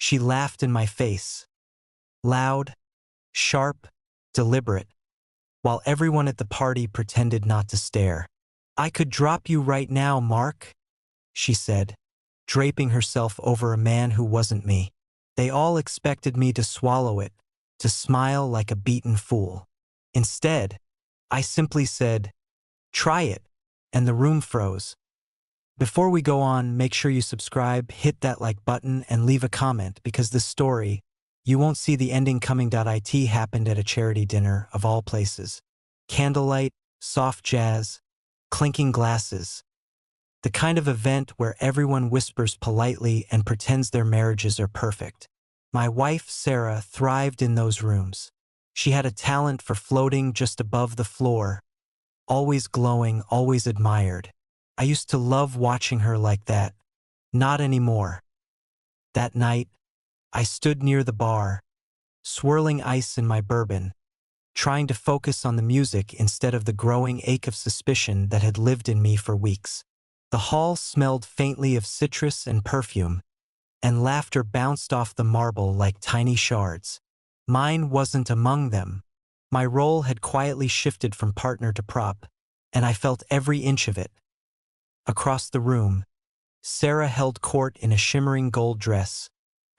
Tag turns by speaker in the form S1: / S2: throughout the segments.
S1: She laughed in my face. Loud, sharp, deliberate, while everyone at the party pretended not to stare. "I could drop you right now, Mark," she said, draping herself over a man who wasn't me. They all expected me to swallow it, to smile like a beaten fool. Instead, I simply said, "Try it," and the room froze. Before we go on, make sure you subscribe, hit that like button, and leave a comment, because this story, you won't see the ending coming. It happened at a charity dinner, of all places. Candlelight, soft jazz, clinking glasses. The kind of event where everyone whispers politely and pretends their marriages are perfect. My wife, Sarah, thrived in those rooms. She had a talent for floating just above the floor, always glowing, always admired. I used to love watching her like that. Not anymore. That night, I stood near the bar, swirling ice in my bourbon, trying to focus on the music instead of the growing ache of suspicion that had lived in me for weeks. The hall smelled faintly of citrus and perfume, and laughter bounced off the marble like tiny shards. Mine wasn't among them. My role had quietly shifted from partner to prop, and I felt every inch of it. Across the room, Sarah held court in a shimmering gold dress,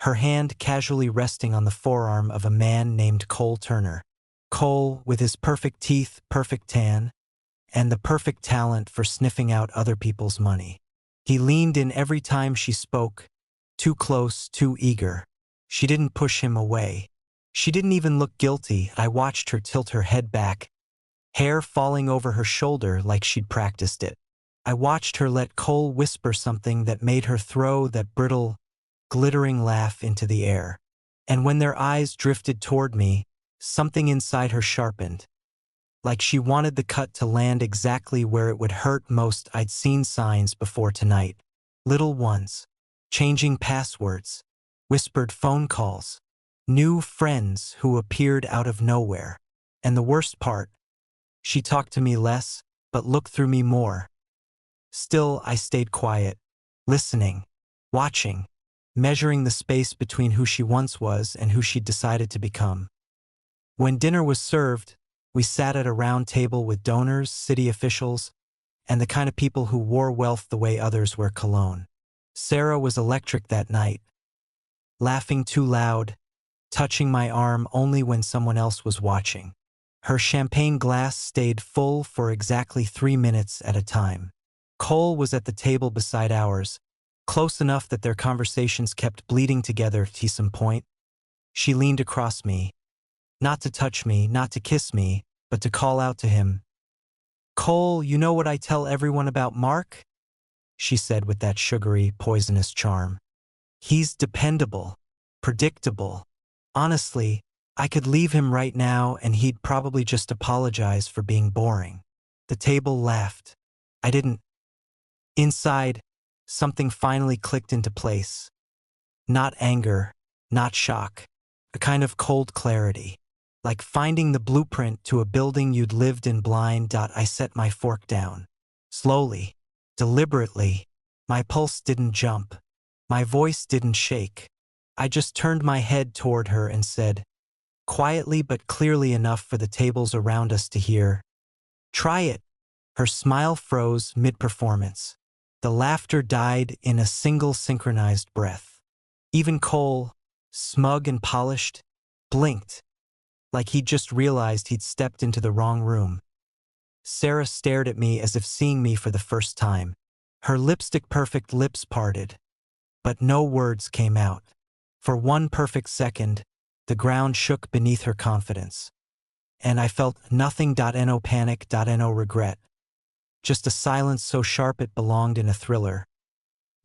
S1: her hand casually resting on the forearm of a man named Cole Turner. Cole, with his perfect teeth, perfect tan, and the perfect talent for sniffing out other people's money. He leaned in every time she spoke, too close, too eager. She didn't push him away. She didn't even look guilty. I watched her tilt her head back, hair falling over her shoulder like she'd practiced it. I watched her let Cole whisper something that made her throw that brittle, glittering laugh into the air. And when their eyes drifted toward me, something inside her sharpened. Like she wanted the cut to land exactly where it would hurt most. I'd seen signs before tonight. Little ones, changing passwords, whispered phone calls, new friends who appeared out of nowhere. And the worst part, she talked to me less, but looked through me more. Still, I stayed quiet, listening, watching, measuring the space between who she once was and who she'd decided to become. When dinner was served, we sat at a round table with donors, city officials, and the kind of people who wore wealth the way others wear cologne. Sarah was electric that night, laughing too loud, touching my arm only when someone else was watching. Her champagne glass stayed full for exactly 3 minutes at a time. Cole was at the table beside ours, close enough that their conversations kept bleeding together to some point. She leaned across me, not to touch me, not to kiss me, but to call out to him. "Cole, you know what I tell everyone about Mark?" she said with that sugary, poisonous charm. "He's dependable, predictable. Honestly, I could leave him right now and he'd probably just apologize for being boring." The table laughed. I didn't. Inside, something finally clicked into place. Not anger, not shock, a kind of cold clarity. Like finding the blueprint to a building you'd lived in blind. I set my fork down. Slowly, deliberately. My pulse didn't jump. My voice didn't shake. I just turned my head toward her and said, quietly but clearly enough for the tables around us to hear, "Try it." Her smile froze mid-performance. The laughter died in a single synchronized breath. Even Cole, smug and polished, blinked, like he'd just realized he'd stepped into the wrong room. Sarah stared at me as if seeing me for the first time. Her lipstick-perfect lips parted, but no words came out. For one perfect second, the ground shook beneath her confidence. And I felt nothing. No panic, no regret. Just a silence so sharp it belonged in a thriller.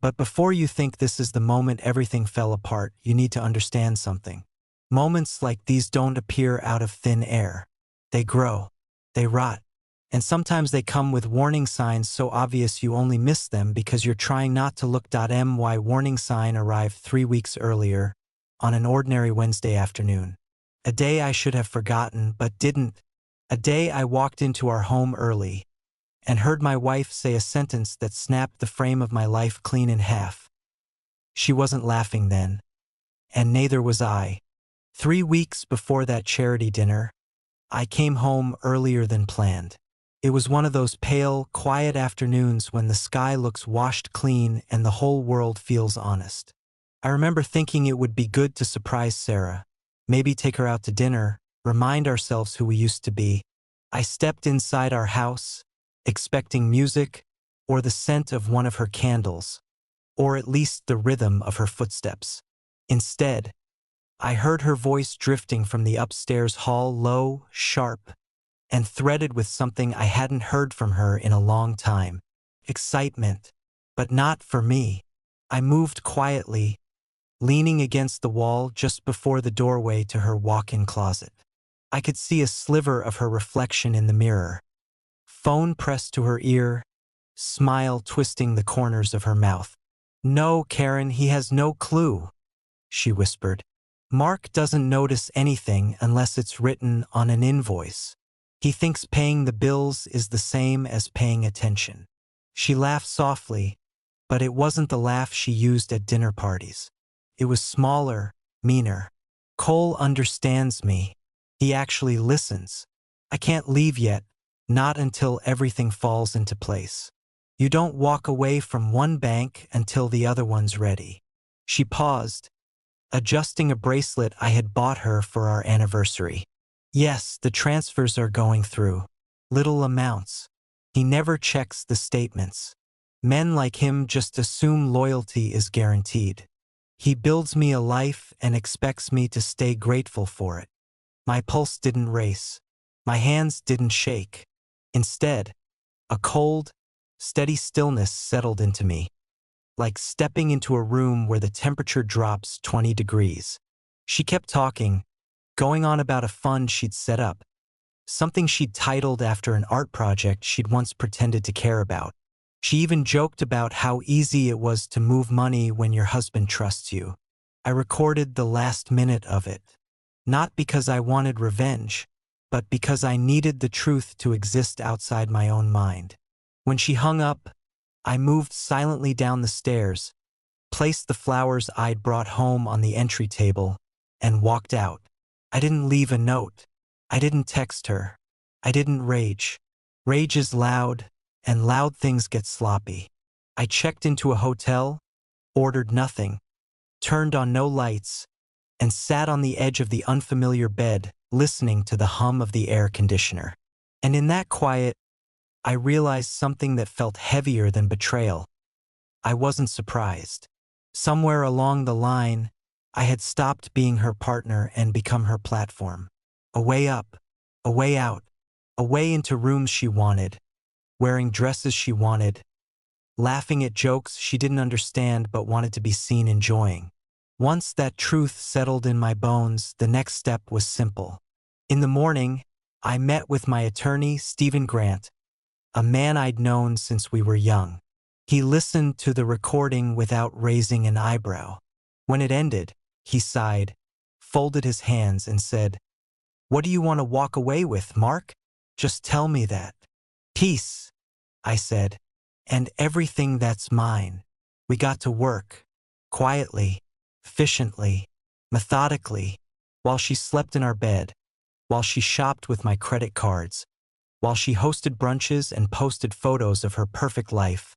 S1: But before you think this is the moment everything fell apart, you need to understand something. Moments like these don't appear out of thin air. They grow, they rot, and sometimes they come with warning signs so obvious you only miss them because you're trying not to look. My warning sign arrived 3 weeks earlier, on an ordinary Wednesday afternoon. A day I should have forgotten but didn't. A day I walked into our home early and heard my wife say a sentence that snapped the frame of my life clean in half. She wasn't laughing then, and neither was I. 3 weeks before that charity dinner, I came home earlier than planned. It was one of those pale, quiet afternoons when the sky looks washed clean and the whole world feels honest. I remember thinking it would be good to surprise Sarah, maybe take her out to dinner, remind ourselves who we used to be. I stepped inside our house, expecting music, or the scent of one of her candles, or at least the rhythm of her footsteps. Instead, I heard her voice drifting from the upstairs hall, low, sharp, and threaded with something I hadn't heard from her in a long time. Excitement, but not for me. I moved quietly, leaning against the wall just before the doorway to her walk-in closet. I could see a sliver of her reflection in the mirror. Phone pressed to her ear, smile twisting the corners of her mouth. "No, Karen, he has no clue," she whispered. "Mark doesn't notice anything unless it's written on an invoice. He thinks paying the bills is the same as paying attention." She laughed softly, but it wasn't the laugh she used at dinner parties. It was smaller, meaner. "Cole understands me. He actually listens. I can't leave yet, not until everything falls into place. You don't walk away from one bank until the other one's ready." She paused, adjusting a bracelet I had bought her for our anniversary. "Yes, the transfers are going through. Little amounts. He never checks the statements. Men like him just assume loyalty is guaranteed. He builds me a life and expects me to stay grateful for it." My pulse didn't race. My hands didn't shake. Instead, a cold, steady stillness settled into me, like stepping into a room where the temperature drops 20 degrees. She kept talking, going on about a fund she'd set up, something she'd titled after an art project she'd once pretended to care about. She even joked about how easy it was to move money when your husband trusts you. I recorded the last minute of it, not because I wanted revenge, but because I needed the truth to exist outside my own mind. When she hung up, I moved silently down the stairs, placed the flowers I'd brought home on the entry table, and walked out. I didn't leave a note. I didn't text her. I didn't rage. Rage is loud, and loud things get sloppy. I checked into a hotel, ordered nothing, turned on no lights, and sat on the edge of the unfamiliar bed, listening to the hum of the air conditioner. And in that quiet, I realized something that felt heavier than betrayal. I wasn't surprised. Somewhere along the line, I had stopped being her partner and become her platform. A way up, a way out, a way into rooms she wanted, wearing dresses she wanted, laughing at jokes she didn't understand but wanted to be seen enjoying. Once that truth settled in my bones, the next step was simple. In the morning, I met with my attorney, Stephen Grant, a man I'd known since we were young. He listened to the recording without raising an eyebrow. When it ended, he sighed, folded his hands, and said, "What do you want to walk away with, Mark? Just tell me that." "Peace," I said, "and everything that's mine." We got to work, quietly, efficiently, methodically, while she slept in our bed, while she shopped with my credit cards, while she hosted brunches and posted photos of her perfect life.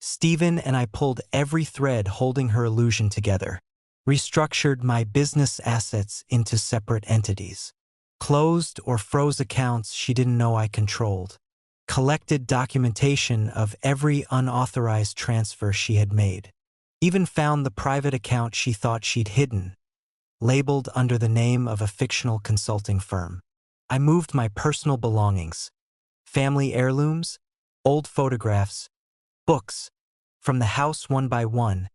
S1: Stephen and I pulled every thread holding her illusion together, restructured my business assets into separate entities, closed or froze accounts she didn't know I controlled, collected documentation of every unauthorized transfer she had made, even found the private account she thought she'd hidden, labeled under the name of a fictional consulting firm. I moved my personal belongings, family heirlooms, old photographs, books, from the house one by one,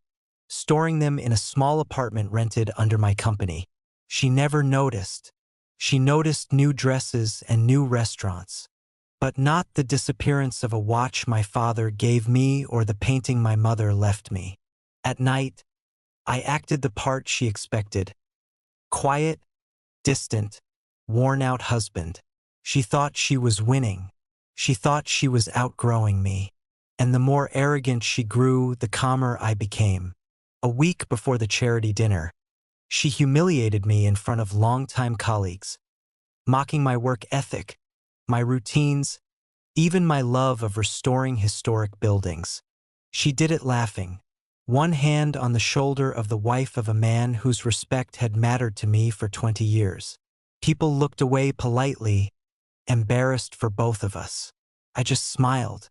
S1: storing them in a small apartment rented under my company. She never noticed. She noticed new dresses and new restaurants, but not the disappearance of a watch my father gave me or the painting my mother left me. At night, I acted the part she expected. Quiet, distant, worn-out husband. She thought she was winning. She thought she was outgrowing me. And the more arrogant she grew, the calmer I became. A week before the charity dinner, She humiliated me in front of longtime colleagues, mocking my work ethic, my routines, even my love of restoring historic buildings. She did it laughing, one hand on the shoulder of the wife of a man whose respect had mattered to me for 20 years. People looked away politely, embarrassed for both of us. I just smiled,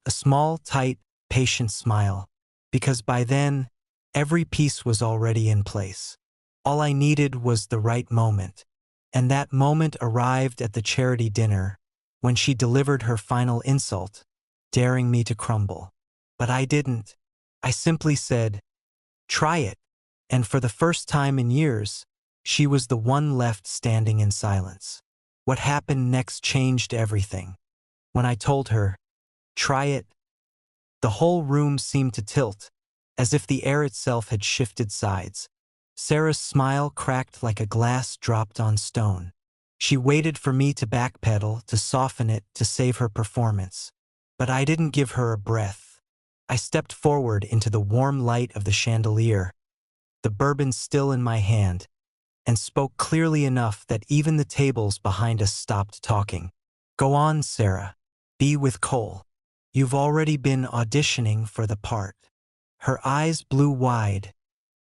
S1: a small, tight, patient smile, because by then, every piece was already in place. All I needed was the right moment, and that moment arrived at the charity dinner when she delivered her final insult, daring me to crumble. But I didn't. I simply said, "Try it," and for the first time in years, she was the one left standing in silence. What happened next changed everything. When I told her, "Try it," the whole room seemed to tilt, as if the air itself had shifted sides. Sarah's smile cracked like a glass dropped on stone. She waited for me to backpedal, to soften it, to save her performance. But I didn't give her a breath. I stepped forward into the warm light of the chandelier, the bourbon still in my hand, and spoke clearly enough that even the tables behind us stopped talking. "Go on, Sarah. Be with Cole. You've already been auditioning for the part." Her eyes blew wide,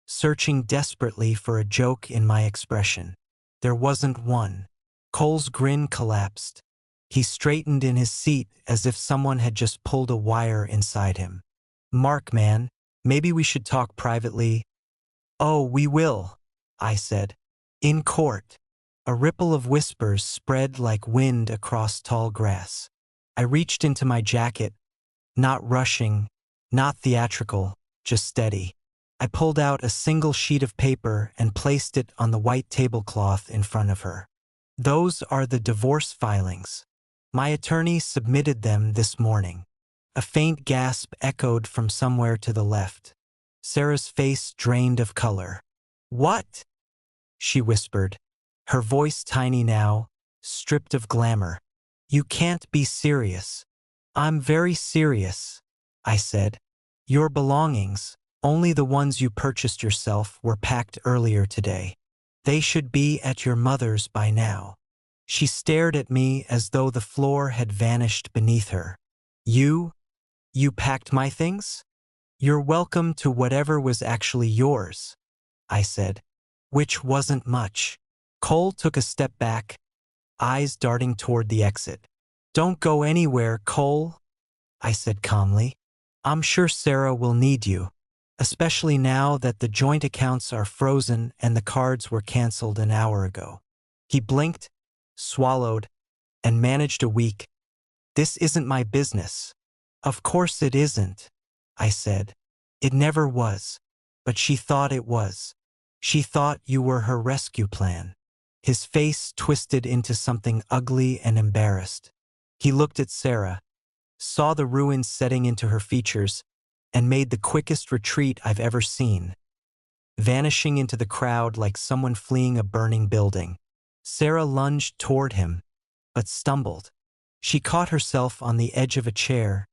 S1: searching desperately for a joke in my expression. There wasn't one. Cole's grin collapsed. He straightened in his seat as if someone had just pulled a wire inside him. "Mark, man, maybe we should talk privately." "Oh, we will," I said. "In court." A ripple of whispers spread like wind across tall grass. I reached into my jacket, not rushing, not theatrical, just steady. I pulled out a single sheet of paper and placed it on the white tablecloth in front of her. "Those are the divorce filings. My attorney submitted them this morning." A faint gasp echoed from somewhere to the left. Sarah's face drained of color. "What?" she whispered, her voice tiny now, stripped of glamour. "You can't be serious." "I'm very serious," I said. "Your belongings, only the ones you purchased yourself, were packed earlier today. They should be at your mother's by now." She stared at me as though the floor had vanished beneath her. You packed my things?" "You're welcome to whatever was actually yours," I said, which wasn't much. Cole took a step back, eyes darting toward the exit. "Don't go anywhere, Cole," I said calmly. "I'm sure Sarah will need you, especially now that the joint accounts are frozen and the cards were canceled an hour ago." He blinked, swallowed, and managed a weak, "This isn't my business." "Of course it isn't," I said. "It never was. But she thought it was. She thought you were her rescue plan." His face twisted into something ugly and embarrassed. He looked at Sarah, saw the ruins setting into her features, and made the quickest retreat I've ever seen, vanishing into the crowd like someone fleeing a burning building. Sarah lunged toward him, but stumbled. She caught herself on the edge of a chair,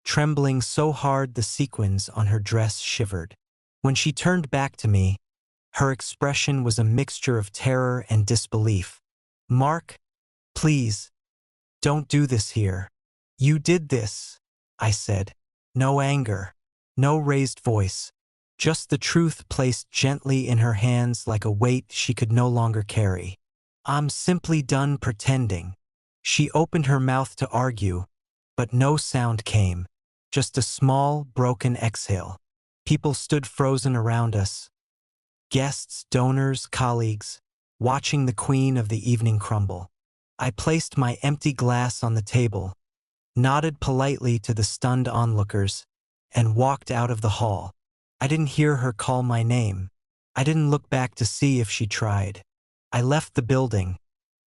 S1: trembling so hard the sequins on her dress shivered. When she turned back to me, her expression was a mixture of terror and disbelief. "Mark, please, don't do this here." "You did this," I said. No anger, no raised voice, just the truth placed gently in her hands like a weight she could no longer carry. "I'm simply done pretending." She opened her mouth to argue, but no sound came. Just a small, broken exhale. People stood frozen around us. Guests, donors, colleagues, watching the queen of the evening crumble. I placed my empty glass on the table, nodded politely to the stunned onlookers, and walked out of the hall. I didn't hear her call my name. I didn't look back to see if she tried. I left the building,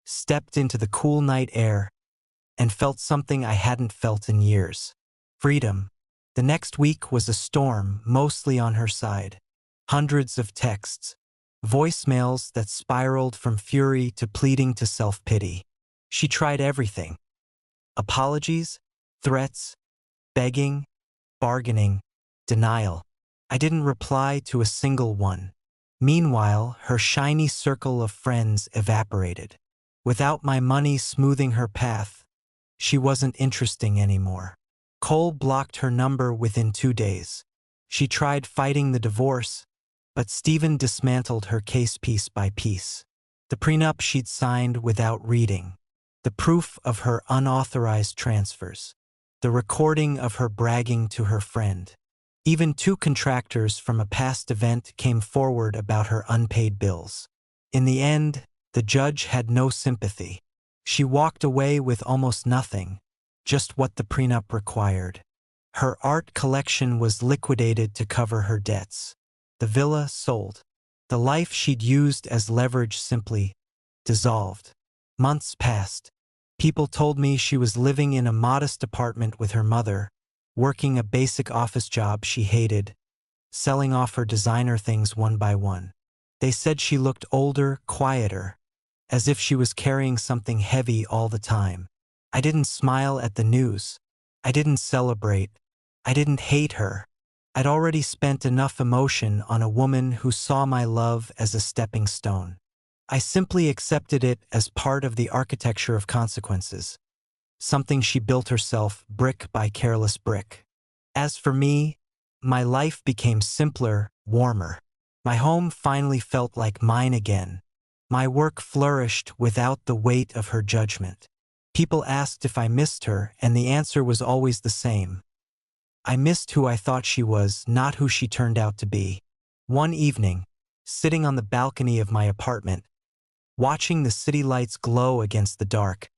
S1: stepped into the cool night air, and felt something I hadn't felt in years. Freedom. The next week was a storm, mostly on her side. Hundreds of texts, voicemails that spiraled from fury to pleading to self-pity. She tried everything. Apologies, threats, begging, bargaining, denial. I didn't reply to a single one. Meanwhile, her shiny circle of friends evaporated. Without my money smoothing her path, she wasn't interesting anymore. Cole blocked her number within 2 days. She tried fighting the divorce, but Stephen dismantled her case piece by piece. The prenup she'd signed without reading, the proof of her unauthorized transfers, the recording of her bragging to her friend. Even 2 contractors from a past event came forward about her unpaid bills. In the end, the judge had no sympathy. She walked away with almost nothing, just what the prenup required. Her art collection was liquidated to cover her debts. The villa sold. The life she'd used as leverage simply dissolved. Months passed. People told me she was living in a modest apartment with her mother, working a basic office job she hated, selling off her designer things one by one. They said she looked older, quieter, as if she was carrying something heavy all the time. I didn't smile at the news. I didn't celebrate. I didn't hate her. I'd already spent enough emotion on a woman who saw my love as a stepping stone. I simply accepted it as part of the architecture of consequences, something she built herself brick by careless brick. As for me, my life became simpler, warmer. My home finally felt like mine again. My work flourished without the weight of her judgment. People asked if I missed her, and the answer was always the same. I missed who I thought she was, not who she turned out to be. One evening, sitting on the balcony of my apartment, watching the city lights glow against the dark,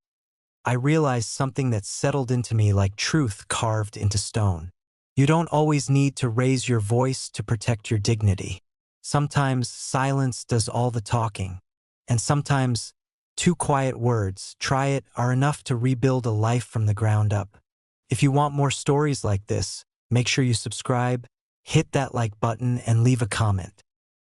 S1: I realized something that settled into me like truth carved into stone. You don't always need to raise your voice to protect your dignity. Sometimes silence does all the talking, and sometimes 2 quiet words, "Try it," are enough to rebuild a life from the ground up. If you want more stories like this, make sure you subscribe, hit that like button, and leave a comment.